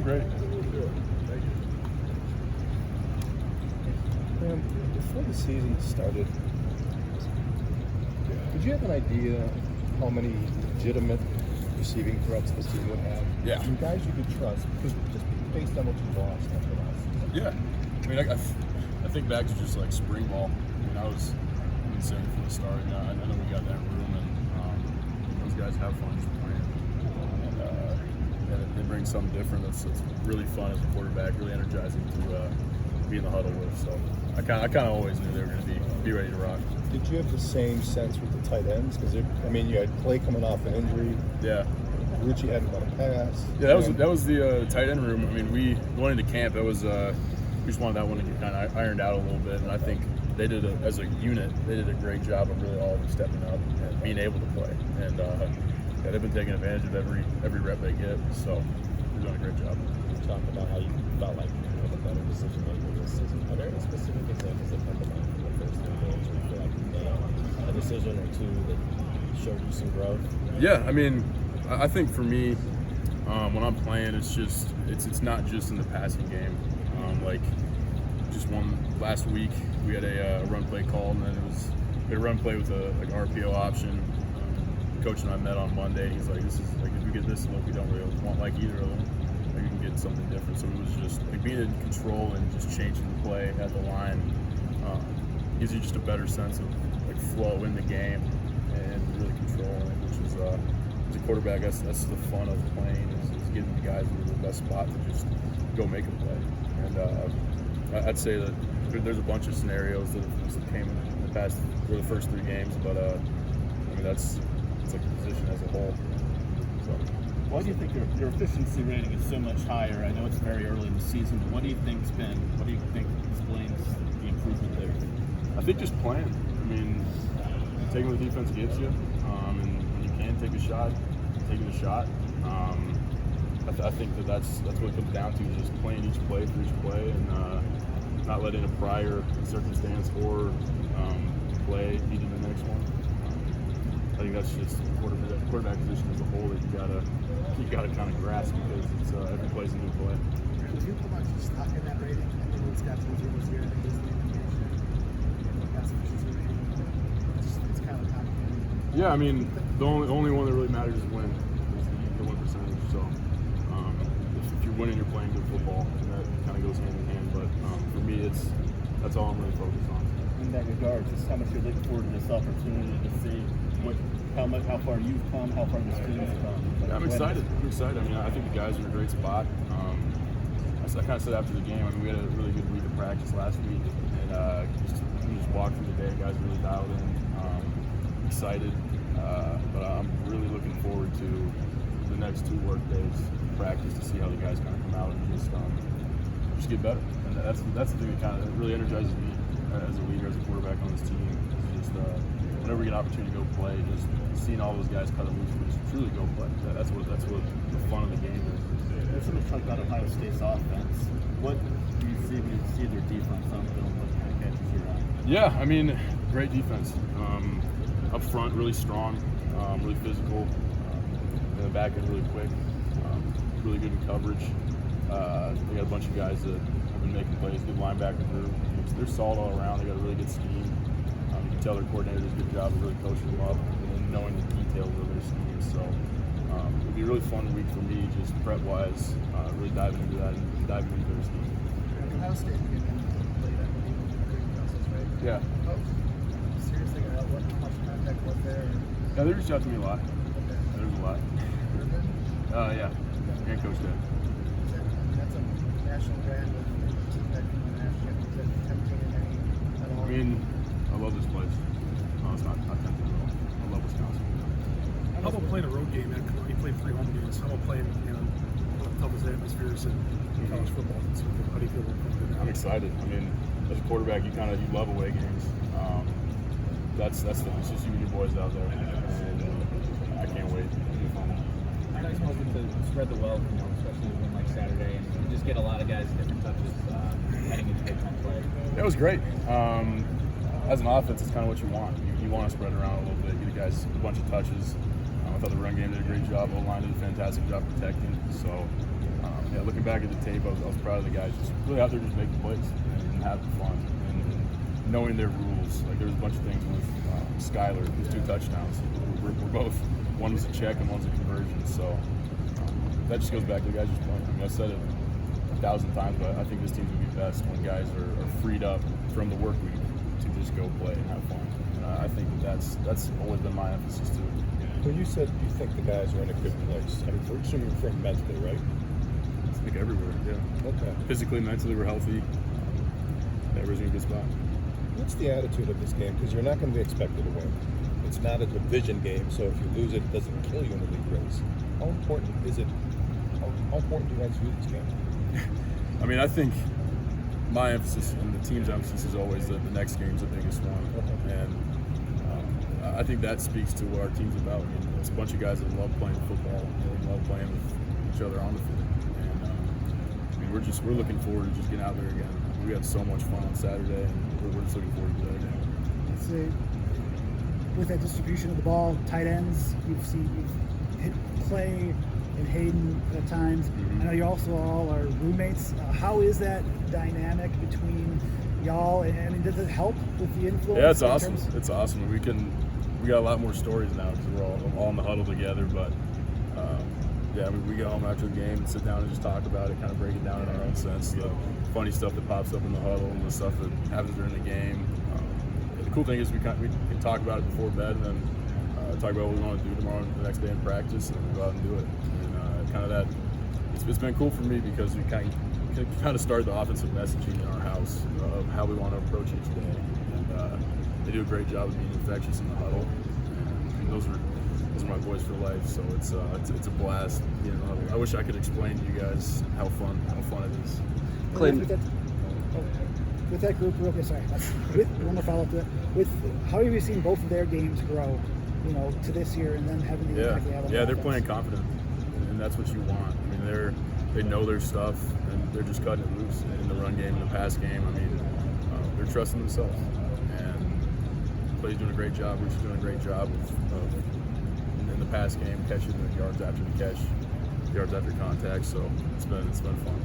Great. Graham, before the season started, did you have an idea how many legitimate receiving threats this team would have? Yeah. Some guys you could trust, because just based on what you lost after last season. Yeah. I mean, I think back to just like spring ball. I mean, I was saying from the start. You know, I know we got that room, and those guys have fun just playing. And they bring something different that's really fun as a quarterback, really energizing to be in the huddle with. So I kind of always knew they were going to be ready to rock. Did you have the same sense with the tight ends? Because I mean, you had Clay coming off an injury. Yeah. Richie hadn't got a pass. Yeah, that was the tight end room. I mean, we going into camp, it was we just wanted that one to get kind of ironed out a little bit, and I think they did as a unit, they did a great job of really all of them stepping up and being able to play. And yeah, they've been taking advantage of every rep they get, so they're doing a great job. You talked about how you felt like you were the better decision maker this season. Are there any specific examples that come to mind from the first 3 games where you feel like you made a decision or two that showed you some growth? Yeah, I mean, I think for me, when I'm playing, it's not just in the passing game. Like just one last week, we had a run play called, and then we had a run play with a RPO option. Coach and I met on Monday. He's like, "This is like if you get this look, we don't really want like either of them. Like you can get something different." So it was just like being in control and just changing the play at the line gives you just a better sense of like flow in the game and really controlling it, which is as a quarterback, that's the fun of playing is getting the guys into the best spot to just go make a play. And I'd say that there's a bunch of scenarios that came in the past for the first 3 games, but I mean it's like the position as a whole. So. Why do you think your efficiency rating is so much higher? I know it's very early in the season, but what do you think explains the improvement there? I think just playing. I mean, taking what the defense gives you, and when you can take a shot, taking a shot. I think that's what it comes down to, is just playing each play for each play, and not letting a prior circumstance or play lead to the next one. I think that's just quarterback position as a whole that you gotta kind of grasp, because it's every play's a new play. Would you put much stock in that rating? I mean, it's got some zeros here. I think it's the indication. That's efficiency rating. It's kind of complicated. Yeah, I mean, the only one that really matters is win. Is the win percentage. So if you're winning, you're playing good football, and that kind of goes hand in hand. But for me, that's all I'm really focused on. In that regard, just how much you're looking forward to this opportunity to see how far you've come, how far this team has come. Yeah, I'm excited. I mean, I think the guys are in a great spot. I kind of said after the game, I mean, we had a really good week of practice last week, and we just walked through the day. Guys really dialed in. Excited, but I'm really looking forward to the next 2 work days of practice to see how the guys kind of come out and just get better. And that's the thing that really energizes me as a leader, as a quarterback on this team. It's just whenever we get an opportunity to go play, just seeing all those guys cut loose and just truly go play. That's what the fun of the game is. There's so much talk about Ohio State's offense. What do you see when you see their defense on film? What kind of catches your eye? Yeah, I mean, great defense. Up front, really strong, really physical. In the back end, really quick. Really good in coverage. They got a bunch of guys that have been making plays. Good linebacker group. They're solid all around. They got a really good scheme. You can tell their coordinator does a good job of really coaching them up and knowing the details of their scheme. So it'll be a really fun week for me, just prep-wise, really diving into that and diving into their scheme. Ohio State began to play that process, right? Yeah. Oh, seriously, how much contact was there? Yeah, they reached out to me a lot. Okay. There's a lot. Yeah. And Coach Dad. That's a national brand of feedback from the national. Is that tempting in any at all? I mean, I love this place. No, it's not tempting at all. I love Wisconsin. How about playing a road game? You played 3 home games. How about playing, toughest atmospheres in college football? How do you feel about playing that? I'm excited. I mean, as a quarterback, you love away games. It's just you and your boys out there, and I can't wait. It'll be fun. How nice was it to spread the wealth, especially when like Saturday, and just get a lot of guys different touches heading into big time play? It was great. As an offense, it's kind of what you want. You want to spread it around a little bit, get the guys a bunch of touches. I thought the run game did a great job. O-line did a fantastic job protecting. So, yeah, looking back at the tape, I was proud of the guys just really out there just making plays and having fun and knowing their rules. Like, there was a bunch of things with Skyler, his 2 touchdowns. We're both, one was a check and one's a conversion. So that just goes back to the guys just playing. I mean, I've said it 1,000 times, but I think this team will be best when guys are freed up from the work week to just go play and have fun. And I think that's always been my emphasis too. When you said you think the guys are in a good place, I mean, we're assuming from mentally, right? I think everywhere, yeah. Okay. Physically, mentally, we're healthy. Everybody's in a good spot. What's the attitude of this game? Because you're not going to be expected to win. It's not a division game, so if you lose it, it doesn't kill you in the league race. How important is it? How important do you guys view this game? I mean, I think my emphasis and the team's emphasis is always that the next game's the biggest one. And I think that speaks to what our team's about. I mean, it's a bunch of guys that love playing football and love playing with each other on the field. And I mean, we're looking forward to just getting out there again. We had so much fun on Saturday, and we're just looking forward to that again. So, with that distribution of the ball, tight ends, you've hit Clay and Hayden at times. Mm-hmm. I know you also all are roommates. How is that dynamic between y'all? I mean, does it help with the influence? Yeah, it's awesome. It's awesome. We got a lot more stories now because we're all in the huddle together. But yeah, I mean, we go home after the game and sit down and just talk about it, kind of break it down in our own sense. The funny stuff that pops up in the huddle and the stuff that happens during the game. The cool thing is we can talk about it before bed and then talk about what we want to do tomorrow and the next day in practice, and go out and do it. And kind of that, it's been cool for me because we kind of started the offensive messaging in our house of how we want to approach each day. And they do a great job of being infectious in the huddle. And those are my boys for life. So it's a blast being in the huddle. I wish I could explain to you guys how fun it is. With that group, real quick, sorry. One more follow-up to that. How have you seen both of their games grow, to this year, and then having the impact they have on they're offense? playing confident, and that's what you want. I mean, they know their stuff, and they're just cutting it loose in the run game, in the pass game. I mean, they're trusting themselves, and Clay's doing a great job. Bruce is doing a great job of in the pass game, catching the yards after the catch, yards after contact. So it's been fun.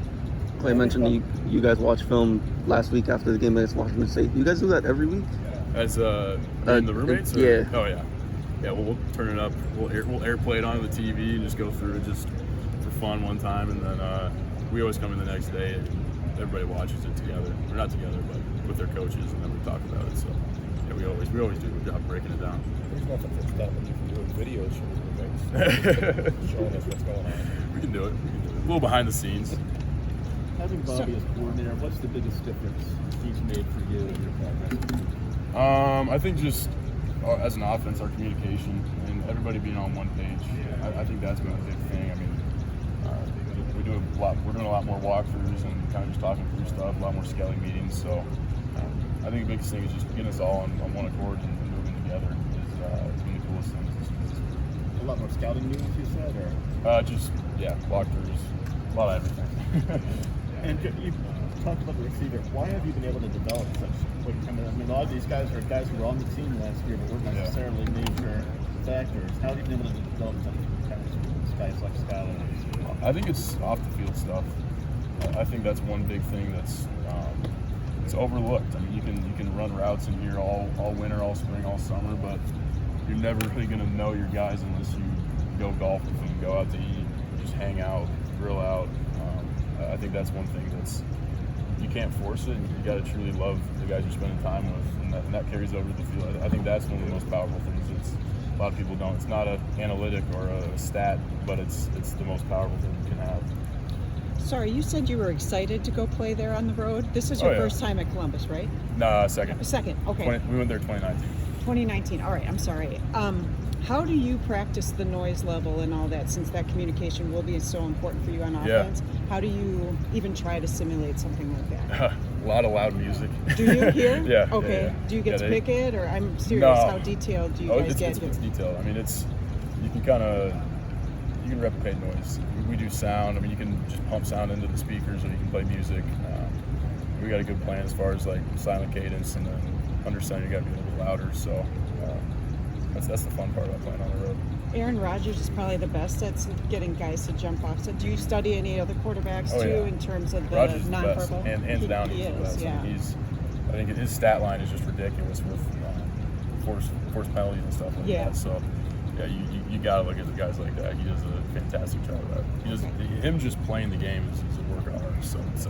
Clay mentioned you guys watch film last week after the game against Washington State. You guys do that every week? As in the roommates? Yeah. Oh yeah. Yeah. We'll turn it up. We'll airplay it onto the TV and just go through it just for fun one time, and then we always come in the next day and everybody watches it together. We're not together, but with their coaches, and then we talk about it. So yeah, we always do a good job breaking it down. There's nothing that's stopping you from doing videos from your roommates, showing us what's going on. We can do it. A little behind the scenes. Having Bobby as coordinator, what's the biggest difference he's made for you in your progress? I think just as an offense, our communication and everybody being on one page. I think that's been a big thing. I mean, we're doing a lot more walkthroughs and kind of just talking through stuff, a lot more scaling meetings. So I think the biggest thing is just getting us all on one accord and moving together is one of the coolest things. A lot more scouting meetings, you said, or walkthroughs, a lot of everything. And you talked about the receiver. Why have you been able to develop such quick? I mean, a lot of these guys are guys who were on the team last year, but weren't necessarily major factors. How have you been able to develop such guys like Skyler? I think it's off the field stuff. I think that's one big thing that's it's overlooked. I mean, you can run routes in here all winter, all spring, all summer, but you're never really going to know your guys unless you go golf with them, go out to eat, just hang out, grill out. I think that's one thing that's you can't force it. You got to truly love the guys you're spending time with, and that carries over to the field. I think that's one of the most powerful things. A lot of people don't. It's not an analytic or a stat, but it's the most powerful thing you can have. Sorry, you said you were excited to go play there on the road. This is your first time at Columbus, right? No, second. Second, okay. We went there 2019. 2019. All right, I'm sorry. How do you practice the noise level and all that, since that communication will be so important for you on offense? Yeah. How do you even try to simulate something like that? A lot of loud music. Do you hear? Yeah. Okay. Yeah. Do you get to pick it, or I'm serious? No. How detailed do you guys get? It's detailed. I mean, you can replicate noise. We do sound. I mean, you can just pump sound into the speakers, or you can play music. We got a good plan as far as like silent cadence, and then under center you got to be a little bit louder. So that's the fun part about playing on the road. Aaron Rodgers is probably the best at getting guys to jump off. So do you study any other quarterbacks Oh, too yeah. in terms of the Rodgers is the best, nonverbal? and hands down he he's the is, best. yeah. I mean, I think his stat line is just ridiculous with forced penalties and stuff like Yeah. that. So yeah, you got to look at the guys like that. He does a fantastic job of that. He does, him just playing the game is a work of art. So it's,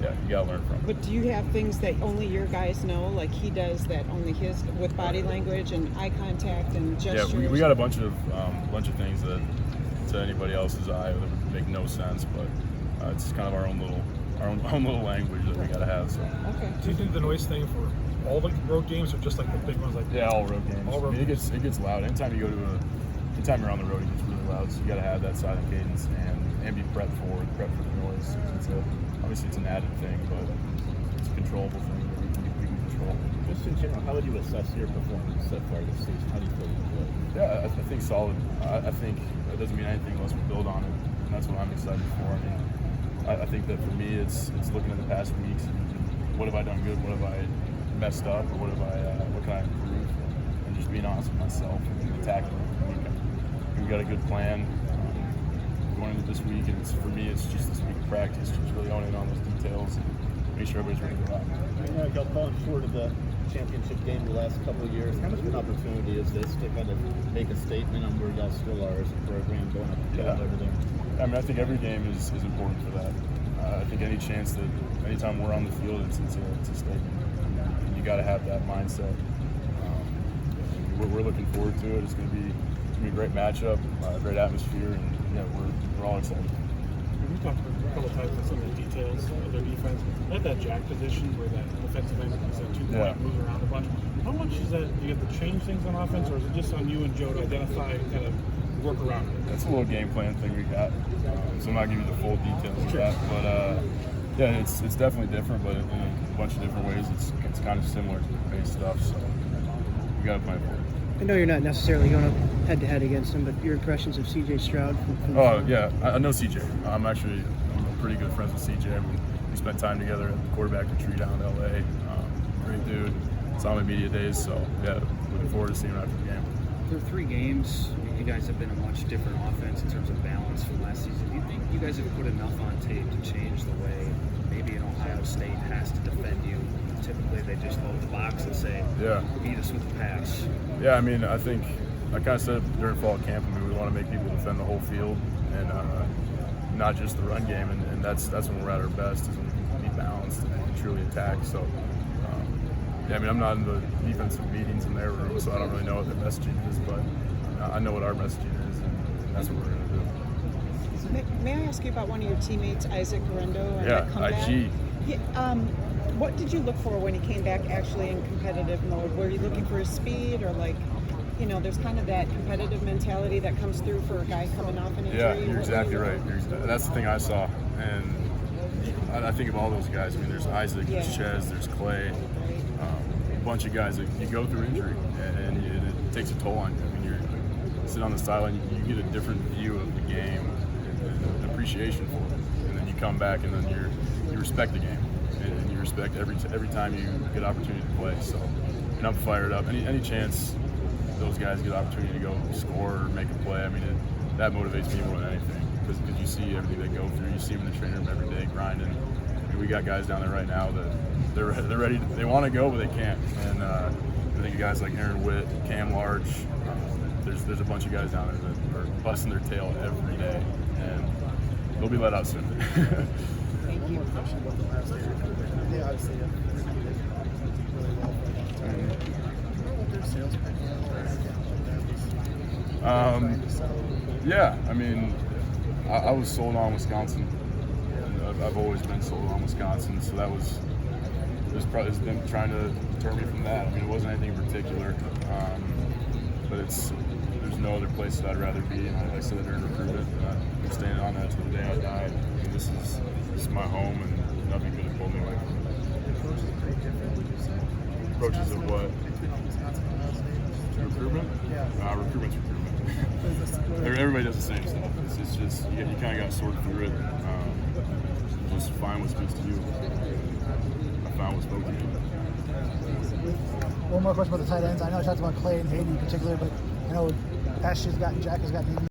yeah, you got to learn from him. But do you have things that only your guys know, like he does, that only his, with body language and eye contact and gestures? Yeah, we got a bunch of things that to anybody else's eye that would make no sense, but it's kind of our own little language that we got to have. So. Okay. Do you do the noise thing for all the road games or just like the big ones? Like Yeah, all road games. All road I mean, it gets loud. Anytime you're on the road, it gets really loud. So you got to have that silent cadence and be prepped for the noise. Obviously it's an added thing, but it's a controllable thing that we can control. Just in general, how would you assess your performance so far this season? How do you feel you played? Yeah, I think solid. I think that doesn't mean anything unless we build on it, and that's what I'm excited for. I mean, I think that for me, it's looking at the past weeks. What have I done good? What have I messed up? Or what can I improve? And just being honest with myself and attacking the week. We've got a good plan going into this week, and for me, it's just this week of practice, just really honing in on those details and make sure everybody's ready to go out. Y'all fallen short of the championship game the last couple of years. How much of an opportunity is this to kind of make a statement on where y'all still are as a program going up and down over there? I mean, I think every game is important for that. I think anytime we're on the field, it's a statement. And you got to have that mindset. We're looking forward to it. It's going to be a great matchup, a great atmosphere, and yeah, we're all excited. we talked a couple times about some of the details of their defense. They have that jack position where that defensive end is a 2-point moving around a bunch. How much is that? Do you have to change things on offense, or is it just on you and Joe to identify and kind of work around it? That's a little game plan thing we got. So I'm not giving you the full details of that, but yeah, it's definitely different, but in a bunch of different ways, it's kind of similar base stuff. So we got to plan for it. I know you're not necessarily going up head-to-head against him, but your impressions of C.J. Stroud from Oh, yeah. I know C.J. I'm pretty good friends with C.J. We spent time together at the quarterback retreat down in L.A. Great dude. Saw him in media days, so, yeah, looking forward to seeing him after the game. Through 3 games, you guys have been a much different offense in terms of balance from last season. Do you think you guys have put enough on tape to change the way maybe an Ohio State has to defend you? Typically, they just load the box and say, beat us with the pass. Yeah, I mean, I think I kind of said during fall camp, I mean, we want to make people defend the whole field and not just the run game, and that's when we're at our best, is when we can be balanced and truly attack. So, yeah, I mean, I'm not in the defensive meetings in their room, so I don't really know what their messaging is, but I know what our messaging is, and that's what we're going to do. May I ask you about one of your teammates, Isaac Garendo? And the comeback? IG. Yeah, what did you look for when he came back actually in competitive mode? Were you looking for his speed, or like, you know, there's kind of that competitive mentality that comes through for a guy coming off an injury? Yeah, you're exactly right. That's the thing I saw, and I think of all those guys. I mean, there's Isaac, there's Ches, there's Clay, a bunch of guys that you go through injury, and it takes a toll on you. I mean, you sit on the sideline, you get a different view of the game, and an appreciation for it, and then you come back, and then you respect the game, and you respect every time you get opportunity to play. So, and I'm fired up. Any chance those guys get opportunity to go score or make a play, I mean, that motivates me more than anything, because you see everything they go through. You see them in the training room every day grinding. I mean, we got guys down there right now that they're ready. They want to go, but they can't. And I think of guys like Aaron Witt, Cam Larch. There's a bunch of guys down there that are busting their tail every day, and they'll be let out soon. Thank you. Yeah, obviously, really well for them. What their sales pitch yeah, I mean, I was sold on Wisconsin. I've always been sold on Wisconsin, so it's been trying to deter me from that. I mean, it wasn't anything in particular, but there's no other place that I'd rather be, and I said that during recruitment, I'm staying on that to the day I die. I mean, this is my home, and nothing could have pulled me away from it. approach is pretty different, would you say? Approaches of what? Between Wisconsin and Ohio State. Recruitment? Yeah. Recruitment's recruitment. Everybody does the same stuff. It's just you kind of got to sort through it. Just find what speaks to you. I found what spoke to me. One more question about the tight ends. I know I talked about Clay and Hayden in particular, but I know Jack has gotten even